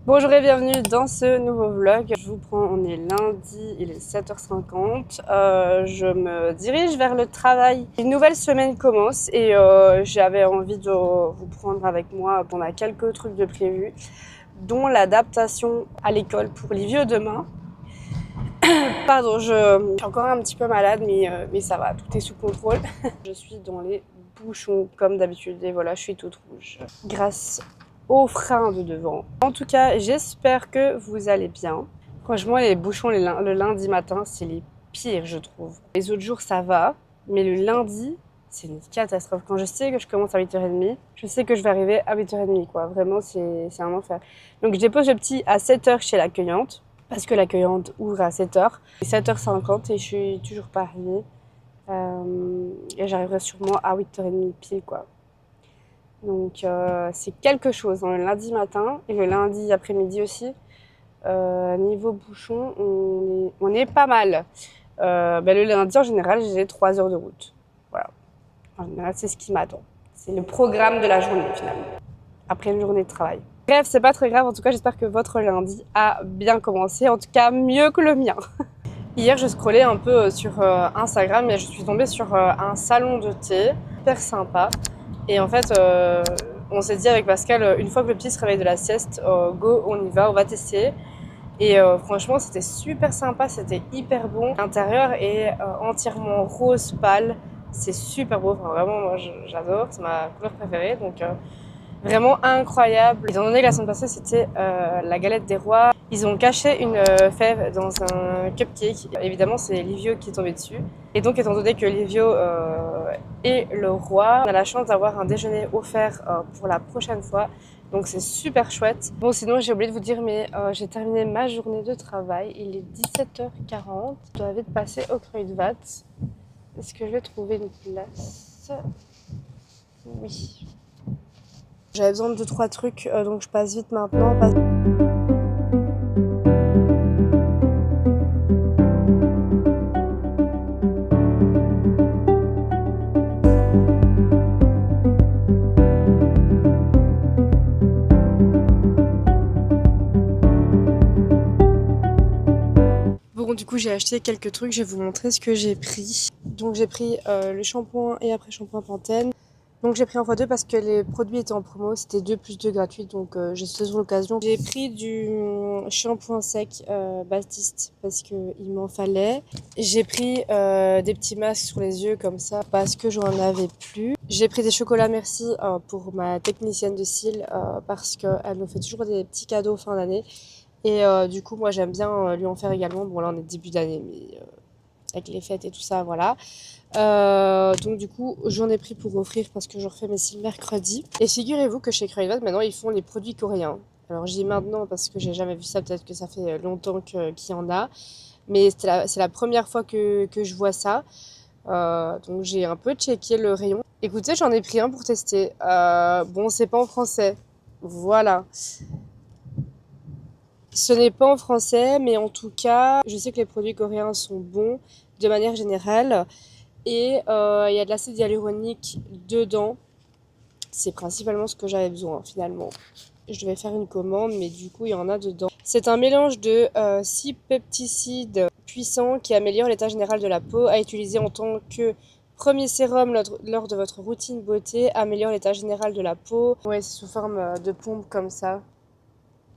Bonjour et bienvenue dans ce nouveau vlog. Je vous prends, on est lundi, il est 7h50. Je me dirige vers le travail. Une nouvelle semaine commence et j'avais envie de vous prendre avec moi. On a quelques trucs de prévus, dont l'adaptation à l'école pour les vieux demain. Pardon, je suis encore un petit peu malade, mais ça va, tout est sous contrôle. Je suis dans les bouchons comme d'habitude et voilà, je suis toute rouge. Grâce au frein de devant. En tout cas, j'espère que vous allez bien. Franchement, les bouchons le lundi matin, c'est les pires, je trouve. Les autres jours, ça va, mais le lundi, c'est une catastrophe. Quand je sais que je commence à 8h30, je sais que je vais arriver à 8h30, quoi. Vraiment, c'est un enfer. Donc, je dépose le petit à 7h chez l'accueillante, parce que l'accueillante ouvre à 7h. Il est 7h50 et je suis toujours pas arrivée. Et j'arriverai sûrement à 8h30 pile, quoi. Donc c'est quelque chose le lundi matin et le lundi après-midi aussi. Niveau bouchon, on est pas mal. Le lundi en général, j'ai 3 heures de route. Voilà. En général, c'est ce qui m'attend. C'est le programme de la journée finalement. Après une journée de travail. Bref, c'est pas très grave. En tout cas, j'espère que votre lundi a bien commencé. En tout cas, mieux que le mien. Hier, je scrollais un peu sur Instagram et je suis tombée sur un salon de thé hyper sympa. Et en fait, on s'est dit avec Pascal, une fois que le petit se réveille de la sieste, go, on y va, on va tester. Et franchement, c'était super sympa, c'était hyper bon. L'intérieur est entièrement rose pâle, c'est super beau, enfin, vraiment, moi j'adore, c'est ma couleur préférée. Donc vraiment incroyable. Étant donné que la semaine passée, c'était la galette des rois. Ils ont caché une fève dans un cupcake. Évidemment, c'est Livio qui est tombé dessus. Et donc, étant donné que Livio est le roi, on a la chance d'avoir un déjeuner offert pour la prochaine fois. Donc, c'est super chouette. Bon, sinon, j'ai oublié de vous dire, mais j'ai terminé ma journée de travail. Il est 17h40. Je dois vite passer au Kruidvat. Est-ce que je vais trouver une place? Oui. J'avais besoin de 2-3 trucs, donc je passe vite maintenant. Bon, du coup, j'ai acheté quelques trucs. Je vais vous montrer ce que j'ai pris. Donc, j'ai pris le shampoing et après shampoing Pantene. Donc j'ai pris en x2 parce que les produits étaient en promo, c'était 2 + 2 gratuit, donc j'ai saisi l'occasion. J'ai pris du shampoing sec Baptiste parce qu'il m'en fallait. J'ai pris des petits masques sur les yeux comme ça parce que j'en avais plus. J'ai pris des chocolats merci pour ma technicienne de cils parce qu'elle nous fait toujours des petits cadeaux fin d'année. Et du coup moi j'aime bien lui en faire également. Bon là on est début d'année mais avec les fêtes et tout ça voilà. Donc du coup j'en ai pris pour offrir parce que je refais mes cils mercredi. Et figurez-vous que chez Kruidvat maintenant ils font les produits coréens. Alors je dis maintenant parce que j'ai jamais vu ça, peut-être que ça fait longtemps qu'il y en a. Mais c'est la première fois que je vois ça. Donc j'ai un peu checké le rayon. Écoutez, j'en ai pris un pour tester. Bon, c'est pas en français. Voilà. Ce n'est pas en français, mais en tout cas, je sais que les produits coréens sont bons de manière générale. Et il y a de l'acide hyaluronique dedans. C'est principalement ce que j'avais besoin finalement. Je devais faire une commande, mais du coup, il y en a dedans. C'est un mélange de 6 pepticides puissants qui améliorent l'état général de la peau, à utiliser en tant que premier sérum lors de votre routine beauté, améliore l'état général de la peau. Ouais, c'est sous forme de pompe comme ça.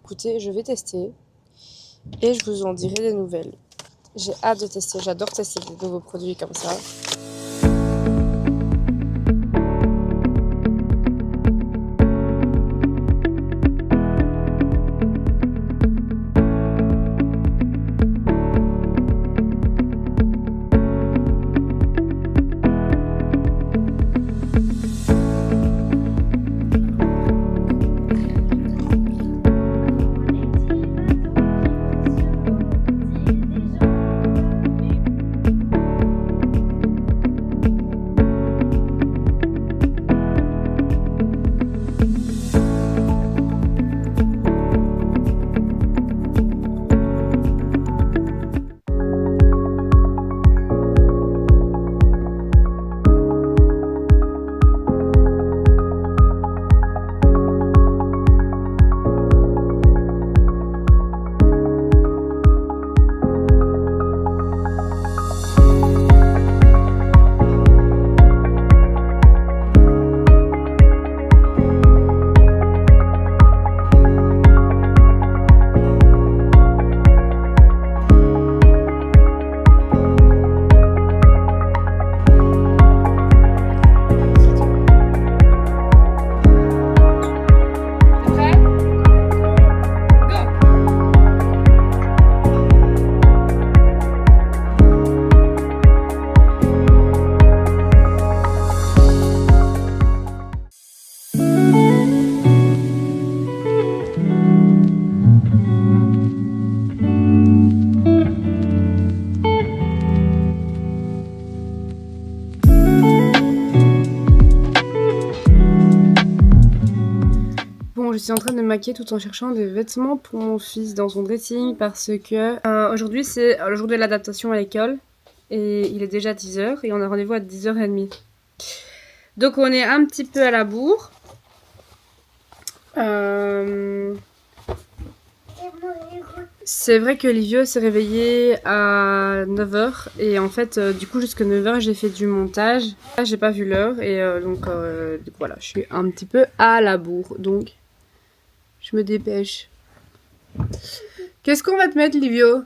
Écoutez, je vais tester et je vous en dirai des nouvelles. J'ai hâte de tester, j'adore tester des nouveaux produits comme ça. suis en train de me maquiller tout en cherchant des vêtements pour mon fils dans son dressing parce que aujourd'hui c'est le jour de l'adaptation à l'école et il est déjà 10h et on a rendez-vous à 10h30. Donc on est un petit peu à la bourre. C'est vrai que Livio s'est réveillé à 9h et en fait du coup jusqu'à 9h j'ai fait du montage. J'ai pas vu l'heure et donc voilà, je suis un petit peu à la bourre donc je me dépêche. Qu'est-ce qu'on va te mettre, Livio?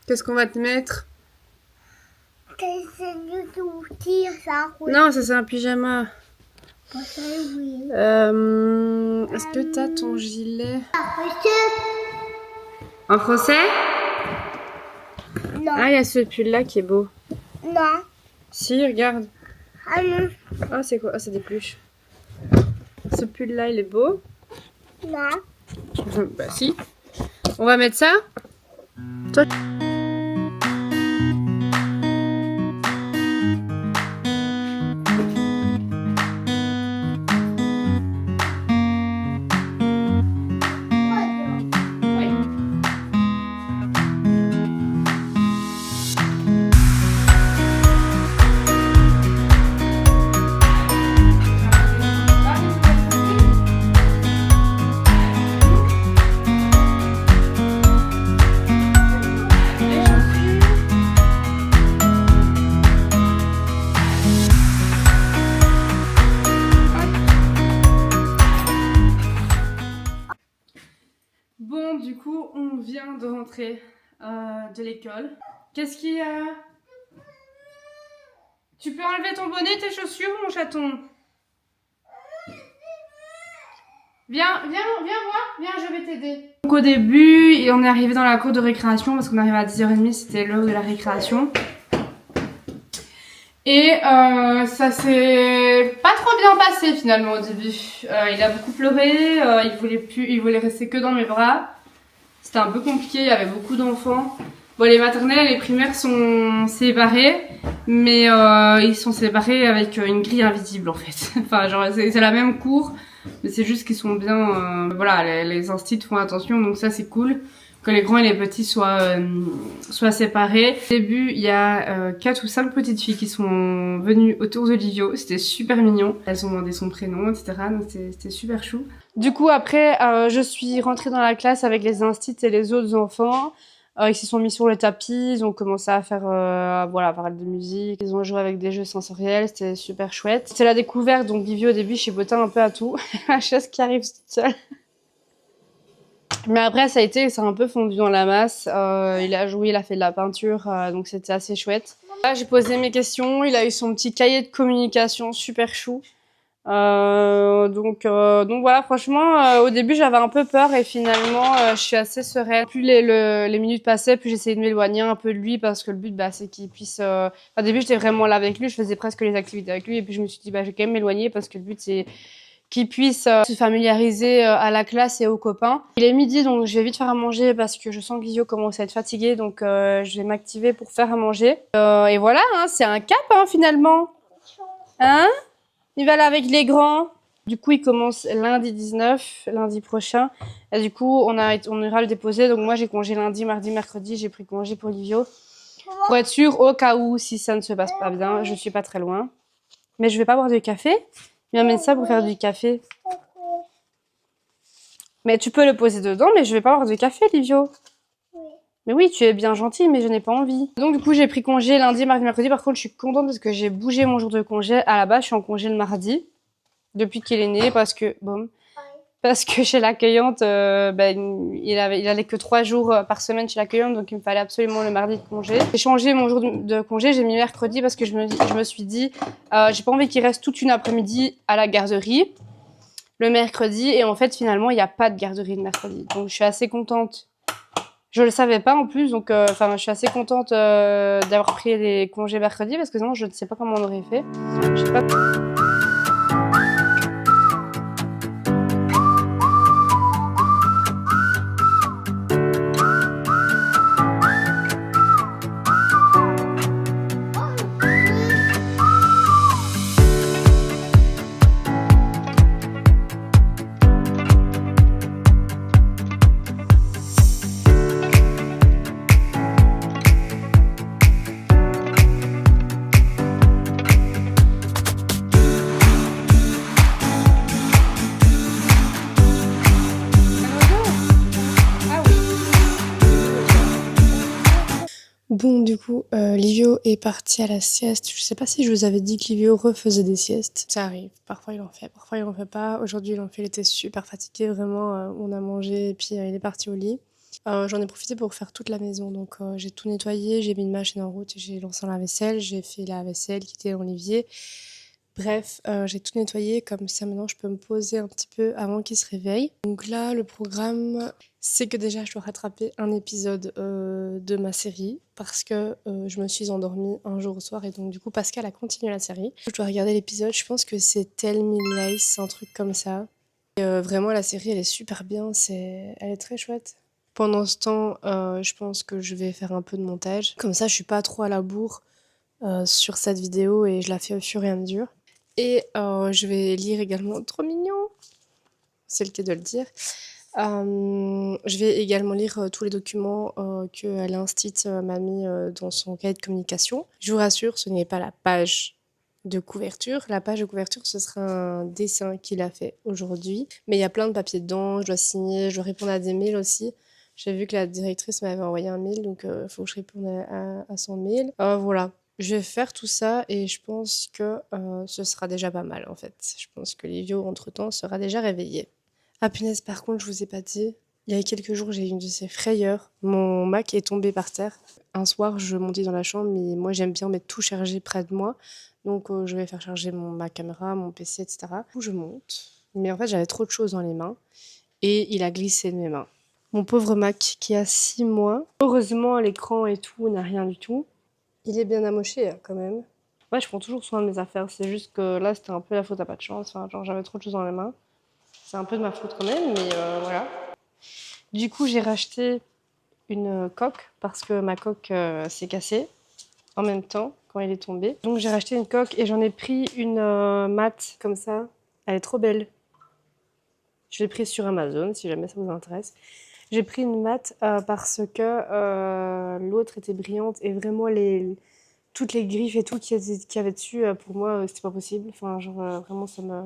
Qu'est-ce qu'on va te mettre? Non, ça c'est un pyjama. Est-ce que t'as ton gilet? En français? Non. Ah, il y a ce pull là qui est beau. Non. Si, regarde. Ah non. Ah, c'est quoi? Ah, c'est des pluches. Ce pull là, il est beau. Non. Bah si. On va mettre ça? Toi. Bon, du coup, on vient de rentrer de l'école. Qu'est-ce qu'il y a? Tu peux enlever ton bonnet et tes chaussures, mon chaton? Viens voir, viens, je vais t'aider. Donc au début, on est arrivé dans la cour de récréation parce qu'on arrive à 10h30, c'était l'heure de la récréation. Et ça s'est pas trop bien passé finalement au début. Il a beaucoup pleuré, il voulait rester que dans mes bras. C'était un peu compliqué, il y avait beaucoup d'enfants. Bon, les maternelles et les primaires sont séparées, mais ils sont séparés avec une grille invisible en fait. Enfin, genre c'est la même cour, mais c'est juste qu'ils sont bien. Voilà, les instituts font attention, donc ça c'est cool. Que les grands et les petits soient séparés. Au début, il y a 4 ou 5 petites filles qui sont venues autour de Livio. C'était super mignon. Elles ont demandé son prénom, etc. Donc c'était super chou. Du coup, après, je suis rentrée dans la classe avec les instits et les autres enfants. Ils se sont mis sur le tapis, ils ont commencé à faire, voilà, parler de musique. Ils ont joué avec des jeux sensoriels, c'était super chouette. C'était la découverte, donc Livio au début chipotait un peu à tout. La chaise qui arrive toute seule. Mais après, ça a un peu fondu dans la masse. Il a joué, il a fait de la peinture, donc c'était assez chouette. Là, j'ai posé mes questions. Il a eu son petit cahier de communication super chou. Donc voilà, franchement, au début, j'avais un peu peur et finalement, je suis assez sereine. Plus les minutes passaient, plus j'essayais de m'éloigner un peu de lui parce que le but, c'est qu'il puisse... Au début, j'étais vraiment là avec lui, je faisais presque les activités avec lui et puis je me suis dit, je vais quand même m'éloigner parce que le but, c'est qu'il puisse se familiariser à la classe et aux copains. Il est midi, donc je vais vite faire à manger parce que je sens que Livio commence à être fatigué, donc je vais m'activer pour faire à manger. Et voilà, hein, c'est un cap finalement. Hein? Il va là avec les grands. Du coup, il commence lundi 19, lundi prochain. Et du coup, on ira le déposer. Donc moi, j'ai congé lundi, mardi, mercredi. J'ai pris congé pour Livio. Pour être sûr, au cas où, si ça ne se passe pas bien, je suis pas très loin. Mais je vais pas boire de café. Il m'amène ça pour faire du café. Mais tu peux le poser dedans, mais je vais pas boire de café, Livio. Mais oui, tu es bien gentil, mais je n'ai pas envie. Donc du coup, j'ai pris congé lundi, mardi, mercredi. Par contre, je suis contente parce que j'ai bougé mon jour de congé. À la base, je suis en congé le mardi, depuis qu'il est né, parce que chez l'accueillante, il allait que 3 jours par semaine chez l'accueillante, donc il me fallait absolument le mardi de congé. J'ai changé mon jour de congé, j'ai mis mercredi parce que je me suis dit, j'ai pas envie qu'il reste toute une après-midi à la garderie le mercredi, et en fait, finalement, il n'y a pas de garderie le mercredi. Donc je suis assez contente. Je le savais pas en plus, donc je suis assez contente d'avoir pris les congés mercredi parce que sinon je ne sais pas comment on aurait fait. Je sais pas. Bon, du coup, Livio est parti à la sieste. Je sais pas si je vous avais dit que Livio refaisait des siestes. Ça arrive. Parfois, il en fait. Parfois, il en fait pas. Aujourd'hui, il en fait. Il était super fatigué. Vraiment, on a mangé et puis il est parti au lit. J'en ai profité pour faire toute la maison. Donc, j'ai tout nettoyé. J'ai mis une machine en route. J'ai lancé la vaisselle. J'ai fait la vaisselle qui était dans l'évier. Bref, j'ai tout nettoyé. Comme ça, maintenant, je peux me poser un petit peu avant qu'il se réveille. Donc là, le programme... c'est que déjà je dois rattraper un épisode de ma série parce que je me suis endormie un jour au soir et donc du coup Pascal a continué la série. Je dois regarder l'épisode, je pense que c'est Tell Me Lies, un truc comme ça. Et, vraiment la série elle est super bien, elle est très chouette. Pendant ce temps, je pense que je vais faire un peu de montage. Comme ça je suis pas trop à la bourre sur cette vidéo et je la fais au fur et à mesure. Et je vais lire également, trop mignon, c'est le cas de le dire. Je vais également lire tous les documents que l'Instit m'a mis dans son cahier de communication. Je vous rassure, ce n'est pas la page de couverture. La page de couverture, ce sera un dessin qu'il a fait aujourd'hui. Mais il y a plein de papiers dedans, je dois signer, je dois répondre à des mails aussi. J'ai vu que la directrice m'avait envoyé un mail, donc il faut que je réponde à son mail. Voilà. Je vais faire tout ça et je pense que ce sera déjà pas mal en fait. Je pense que Livio, entre-temps, sera déjà réveillé. Ah punaise, par contre, je vous ai pas dit, il y a quelques jours, j'ai eu une de ces frayeurs. Mon Mac est tombé par terre. Un soir, je montais dans la chambre, mais moi, j'aime bien mettre tout chargé près de moi. Donc, je vais faire charger ma caméra, mon PC, etc. Du coup, je monte. Mais en fait, j'avais trop de choses dans les mains. Et il a glissé de mes mains. Mon pauvre Mac, qui a 6 mois. Heureusement, l'écran et tout n'a rien du tout. Il est bien amoché, quand même. Ouais, je prends toujours soin de mes affaires. C'est juste que là, c'était un peu la faute à pas de chance. Enfin, genre, j'avais trop de choses dans les mains. C'est un peu de ma faute quand même, mais voilà. Du coup, j'ai racheté une coque parce que ma coque s'est cassée en même temps quand elle est tombée. Donc j'ai racheté une coque et j'en ai pris une mat comme ça. Elle est trop belle. Je l'ai prise sur Amazon si jamais ça vous intéresse. J'ai pris une mat parce que l'autre était brillante et vraiment toutes les griffes et tout qu'il y avait dessus, pour moi, c'était pas possible. Enfin, genre vraiment ça me...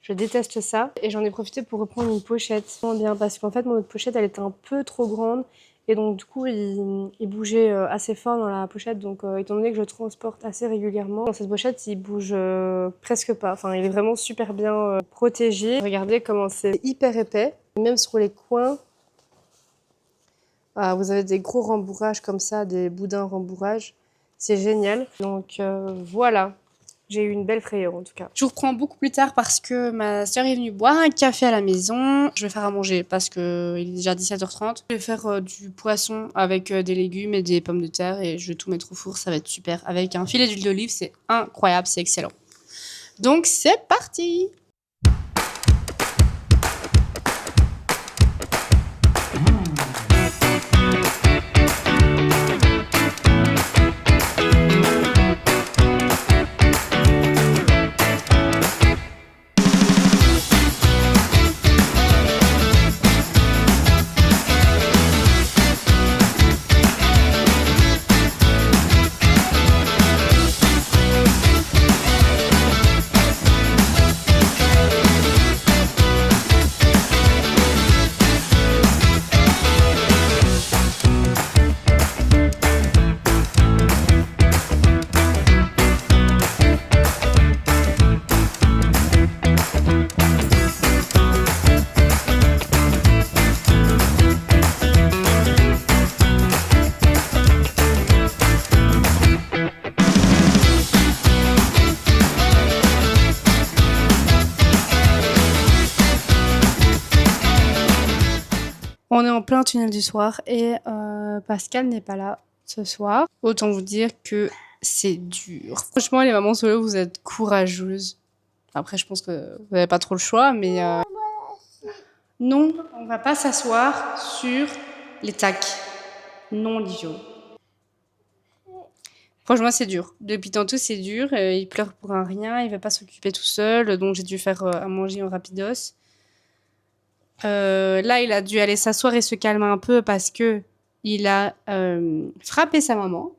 Je déteste ça. Et j'en ai profité pour reprendre une pochette. Bien, parce qu'en fait, mon autre pochette, elle était un peu trop grande. Et donc, du coup, il bougeait assez fort dans la pochette. Donc, étant donné que je transporte assez régulièrement, dans cette pochette, il bouge presque pas. Enfin, il est vraiment super bien protégé. Regardez comment c'est hyper épais. Même sur les coins, vous avez des gros rembourrages comme ça, des boudins rembourrages. C'est génial. Donc, voilà. J'ai eu une belle frayeur en tout cas. Je vous reprends beaucoup plus tard parce que ma soeur est venue boire un café à la maison. Je vais faire à manger parce qu'il est déjà 17h30. Je vais faire du poisson avec des légumes et des pommes de terre et je vais tout mettre au four, ça va être super. Avec un filet d'huile d'olive, c'est incroyable, c'est excellent. Donc c'est parti! On est en plein tunnel du soir et Pascal n'est pas là ce soir. Autant vous dire que c'est dur. Franchement, les mamans solo, vous êtes courageuses. Après, je pense que vous n'avez pas trop le choix, mais... Non, on va pas s'asseoir sur les tacs. Non, Livio. Franchement, c'est dur. Depuis tantôt, c'est dur. Il pleure pour un rien, il va pas s'occuper tout seul. Donc, j'ai dû faire à manger en rapidos. Là, il a dû aller s'asseoir et se calmer un peu parce que il a frappé sa maman.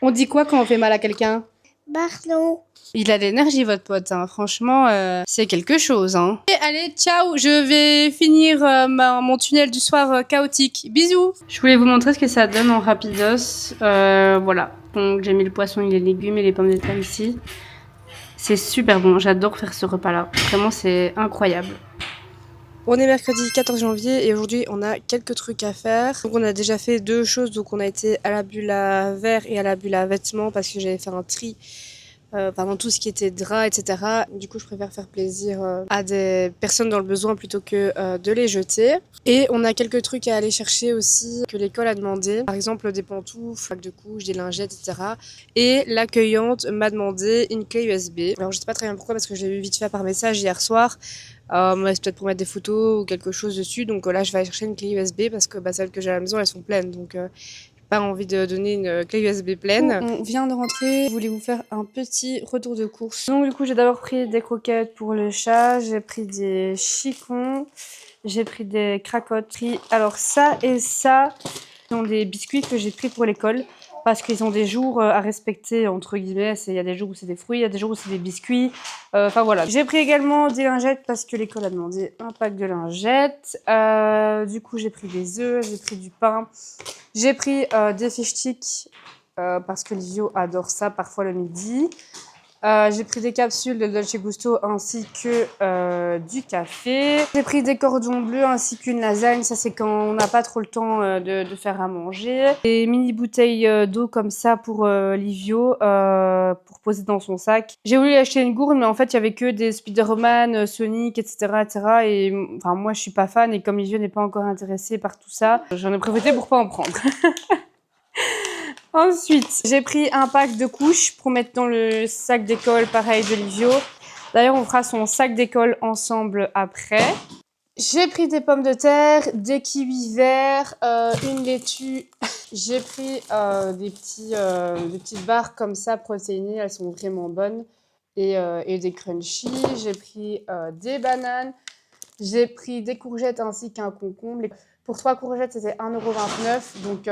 On dit quoi quand on fait mal à quelqu'un? Pardon. Il a l'énergie, votre pote, hein. Franchement, c'est quelque chose. Hein. Et allez, ciao, je vais finir mon tunnel du soir chaotique. Bisous. Je voulais vous montrer ce que ça donne en rapidos. Voilà, donc j'ai mis le poisson et les légumes et les pommes de terre ici. C'est super bon, j'adore faire ce repas-là. Vraiment, c'est incroyable. On est mercredi 14 janvier et aujourd'hui on a quelques trucs à faire. Donc on a déjà fait deux choses, donc on a été à la bulle à verre et à la bulle à vêtements parce que j'avais fait un tri dans tout ce qui était drap, etc. Du coup je préfère faire plaisir à des personnes dans le besoin plutôt que de les jeter. Et on a quelques trucs à aller chercher aussi que l'école a demandé. Par exemple des pantoufles, sacs de couches, des lingettes, etc. Et l'accueillante m'a demandé une clé USB. Alors je sais pas très bien pourquoi parce que je l'ai vu vite fait par message hier soir. C'est peut-être pour mettre des photos ou quelque chose dessus. Donc là, je vais aller chercher une clé USB parce que celles que j'ai à la maison, elles sont pleines. Donc, j'ai pas envie de donner une clé USB pleine. On vient de rentrer. Je voulais vous faire un petit retour de course. Donc, du coup, j'ai d'abord pris des croquettes pour le chat. J'ai pris des chicons. J'ai pris des cracottes. Alors, ça et ça sont des biscuits que j'ai pris pour l'école. Parce qu'ils ont des jours à respecter, entre guillemets. Il y a des jours où c'est des fruits, il y a des jours où c'est des biscuits. Enfin voilà. J'ai pris également des lingettes parce que l'école a demandé un pack de lingettes. Du coup, j'ai pris des œufs, j'ai pris du pain. J'ai pris des fish sticks parce que Livio adore ça parfois le midi. J'ai pris des capsules de Dolce Gusto ainsi que du café. J'ai pris des cordons bleus ainsi qu'une lasagne. Ça, c'est quand on n'a pas trop le temps de faire à manger. Des mini bouteilles d'eau comme ça pour Livio pour poser dans son sac. J'ai voulu acheter une gourde, mais en fait, il y avait que des Spider-Man, Sonic, etc., etc. Et enfin, moi, je suis pas fan. Et comme Livio n'est pas encore intéressé par tout ça, j'en ai profité pour pas en prendre. Ensuite, j'ai pris un pack de couches pour mettre dans le sac d'école, pareil, de Livio. D'ailleurs, on fera son sac d'école ensemble après. J'ai pris des pommes de terre, des kiwis verts, une laitue. J'ai pris des petites barres comme ça, protéinées, elles sont vraiment bonnes. Et des crunchy. J'ai pris des bananes. J'ai pris des courgettes ainsi qu'un concombre. Pour 3 courgettes, c'était 1,29 €, donc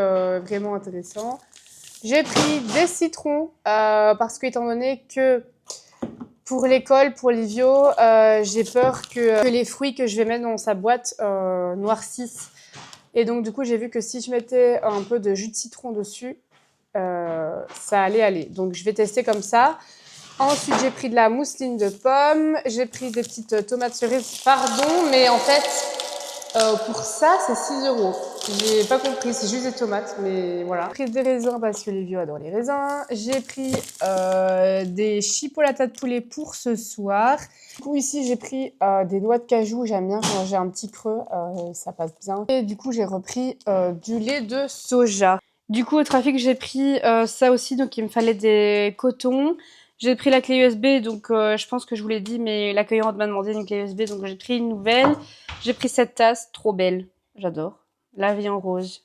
vraiment intéressant. J'ai pris des citrons parce que étant donné que pour l'école, pour Livio, j'ai peur que les fruits que je vais mettre dans sa boîte noircissent. Et donc du coup, j'ai vu que si je mettais un peu de jus de citron dessus, ça allait aller. Donc je vais tester comme ça. Ensuite, j'ai pris de la mousseline de pommes. J'ai pris des petites tomates cerises. Pardon, mais en fait, pour ça, c'est 6 €. J'ai pas compris, c'est juste des tomates, mais voilà. J'ai pris des raisins parce que Livio adore les raisins. J'ai pris des chipolatas de poulet pour ce soir. Du coup, ici, j'ai pris des noix de cajou. J'aime bien quand j'ai un petit creux, ça passe bien. Et du coup, j'ai repris du lait de soja. Du coup, au trafic, j'ai pris ça aussi, donc il me fallait des cotons. J'ai pris la clé USB, donc je pense que je vous l'ai dit, mais l'accueillante m'a demandé une clé USB, donc j'ai pris une nouvelle. J'ai pris cette tasse, trop belle, j'adore. La vie en rose,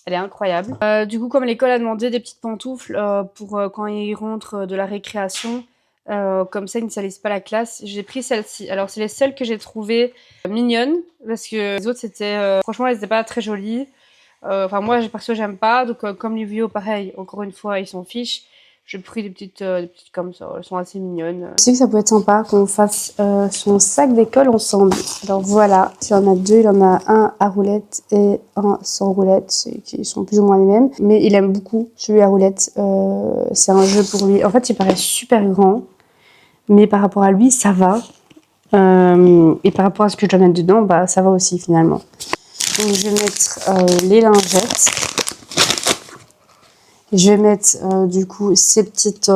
elle est incroyable. Du coup, comme l'école a demandé des petites pantoufles pour quand ils rentrent de la récréation, comme ça ils ne salissent pas la classe, j'ai pris celle-ci. Alors c'est les seules que j'ai trouvées mignonnes, parce que les autres c'était, franchement elles n'étaient pas très jolies. Enfin moi perso j'aime pas, donc comme Livio pareil, encore une fois ils s'en fichent. J'ai pris des petites comme ça, elles sont assez mignonnes. Je sais que ça peut être sympa qu'on fasse son sac d'école ensemble. Alors voilà, il y en a deux, il y en a un à roulettes et un sans roulettes, qui sont plus ou moins les mêmes. Mais il aime beaucoup celui à roulettes, c'est un jeu pour lui. En fait, il paraît super grand, mais par rapport à lui, ça va. Et par rapport à ce que je dois mettre dedans, bah ça va aussi finalement. Donc je vais mettre les lingettes. Je vais mettre du coup ces petites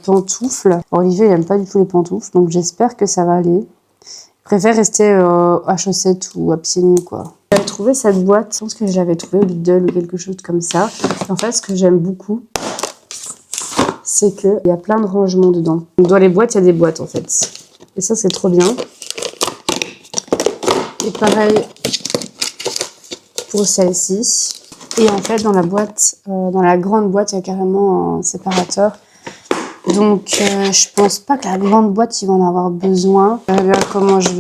pantoufles. Olivier il aime pas du tout les pantoufles, donc j'espère que ça va aller. Je préfère rester à chaussettes ou à pieds nus quoi. J'avais trouvé cette boîte, je pense que je l'avais trouvée au Lidl ou quelque chose comme ça. En fait, ce que j'aime beaucoup, c'est qu'il y a plein de rangements dedans. Donc, dans les boîtes, il y a des boîtes en fait. Et ça, c'est trop bien. Et pareil pour celle-ci. Et en fait, dans la boîte, dans la grande boîte, il y a carrément un séparateur. Donc, je pense pas que la grande boîte, il va en avoir besoin. Je verrai bien comment je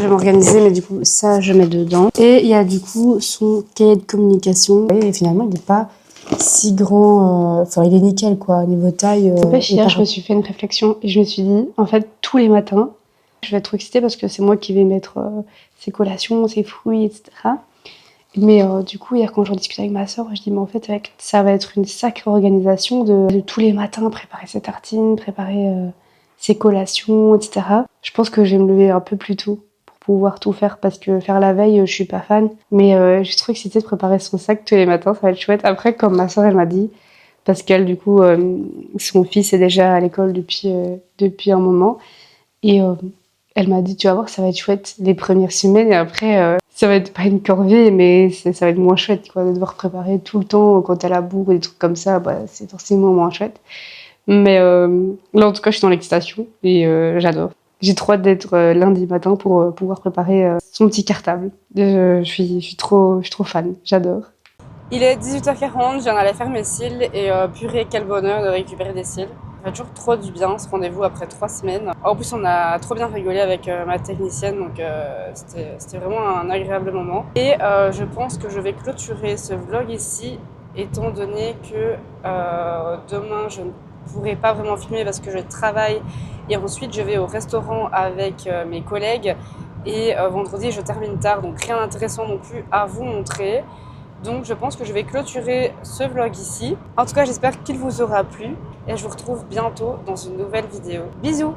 vais m'organiser, mais du coup, ça, je mets dedans. Et il y a du coup son cahier de communication. Et finalement, il n'est pas si grand. Enfin, il est nickel, quoi, niveau taille. Hier, je me suis fait une réflexion et je me suis dit, en fait, tous les matins, je vais être trop excitée parce que c'est moi qui vais mettre ses collations, ses fruits, etc. Mais du coup, hier, quand j'en discutais avec ma soeur, je dis, mais en fait, ça va être une sacrée organisation de tous les matins préparer ses tartines, préparer ses collations, etc. Je pense que je vais me lever un peu plus tôt pour pouvoir tout faire parce que faire la veille, je suis pas fan. Mais je suis trop excitée de préparer son sac tous les matins, ça va être chouette. Après, comme ma soeur, elle m'a dit, parce qu'elle, du coup, son fils est déjà à l'école depuis un moment. Et elle m'a dit, tu vas voir, ça va être chouette les premières semaines. Et après, ça va être pas une corvée, mais ça va être moins chouette, quoi, de devoir préparer tout le temps quand t'as la bourre ou des trucs comme ça. Bah, c'est forcément moins chouette. Mais là, en tout cas, je suis dans l'excitation et j'adore. J'ai trop hâte d'être lundi matin pour pouvoir préparer son petit cartable. Je suis trop fan, j'adore. Il est 18h40, je viens d'aller faire mes cils et purée, quel bonheur de récupérer des cils. Ça fait toujours trop du bien ce rendez-vous après 3 semaines. En plus, on a trop bien rigolé avec ma technicienne, donc c'était vraiment un agréable moment. Et je pense que je vais clôturer ce vlog ici, étant donné que demain, je ne pourrai pas vraiment filmer parce que je travaille et ensuite je vais au restaurant avec mes collègues et vendredi, je termine tard, donc rien d'intéressant non plus à vous montrer. Donc je pense que je vais clôturer ce vlog ici. En tout cas, j'espère qu'il vous aura plu et je vous retrouve bientôt dans une nouvelle vidéo. Bisous!